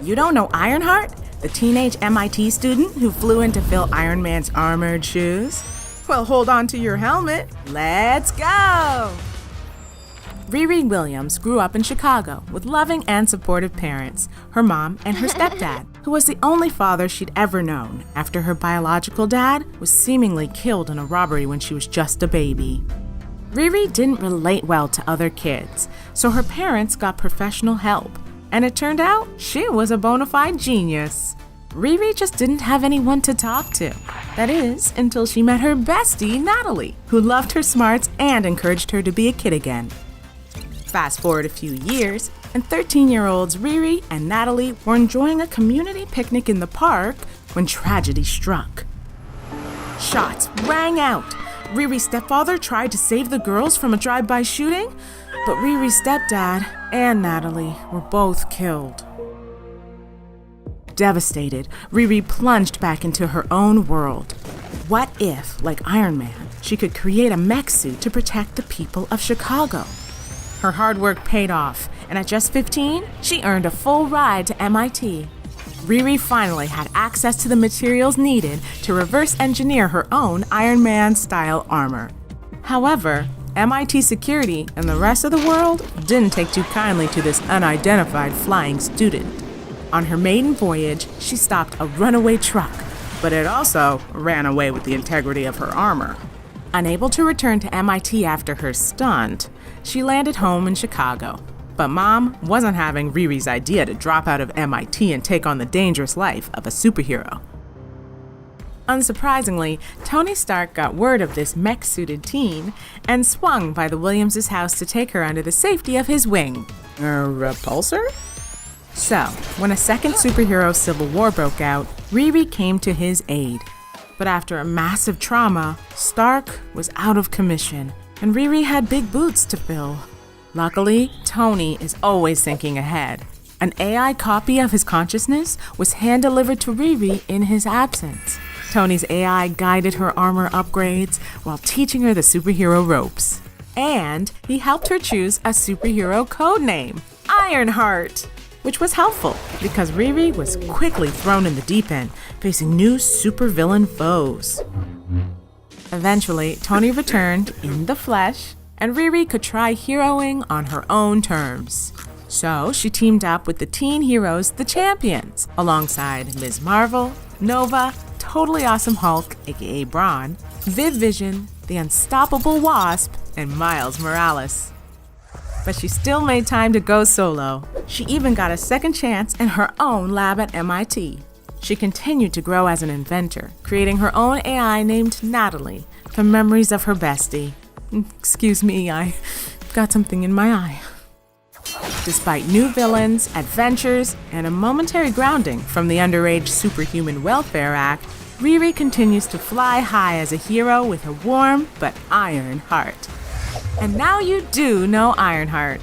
You don't know Ironheart, the teenage MIT student who flew in to fill Iron Man's armored shoes? Well, hold on to your helmet. Let's go! Riri Williams grew up in Chicago with loving and supportive parents, her mom and her stepdad, who was the only father she'd ever known after her biological dad was seemingly killed in a robbery when she was just a baby. Riri didn't relate well to other kids, so her parents got professional help, and it turned out she was a bona fide genius. Riri just didn't have anyone to talk to. That is, until she met her bestie, Natalie, who loved her smarts and encouraged her to be a kid again. Fast forward a few years, and 13-year-olds Riri and Natalie were enjoying a community picnic in the park when tragedy struck. Shots rang out. Riri's stepfather tried to save the girls from a drive-by shooting, but Riri's stepdad and Natalie were both killed. Devastated, Riri plunged back into her own world. What if, like Iron Man, she could create a mech suit to protect the people of Chicago? Her hard work paid off, and at just 15, she earned a full ride to MIT. Riri finally had access to the materials needed to reverse engineer her own Iron Man-style armor. However, MIT security and the rest of the world didn't take too kindly to this unidentified flying student. On her maiden voyage, she stopped a runaway truck, but it also ran away with the integrity of her armor. Unable to return to MIT after her stunt, she landed home in Chicago. But Mom wasn't having Riri's idea to drop out of MIT and take on the dangerous life of a superhero. Unsurprisingly, Tony Stark got word of this mech-suited teen and swung by the Williams' house to take her under the safety of his wing. A repulsor? So, when a second superhero civil war broke out, Riri came to his aid. But after a massive trauma, Stark was out of commission, and Riri had big boots to fill. Luckily, Tony is always thinking ahead. An AI copy of his consciousness was hand-delivered to Riri in his absence. Tony's AI guided her armor upgrades while teaching her the superhero ropes. And he helped her choose a superhero code name, Ironheart, which was helpful because Riri was quickly thrown in the deep end, facing new supervillain foes. Eventually, Tony returned in the flesh, and Riri could try heroing on her own terms. So she teamed up with the teen heroes, the Champions, alongside Ms. Marvel, Nova, Totally Awesome Hulk, a.k.a. Brawn, Viv Vision, the Unstoppable Wasp, and Miles Morales. But she still made time to go solo. She even got a second chance in her own lab at MIT. She continued to grow as an inventor, creating her own AI named Natalie from memories of her bestie. Excuse me, I got something in my eye. Despite new villains, adventures, and a momentary grounding from the Underage Superhuman Welfare Act, Riri continues to fly high as a hero with a warm but iron heart. And now you do know Ironheart.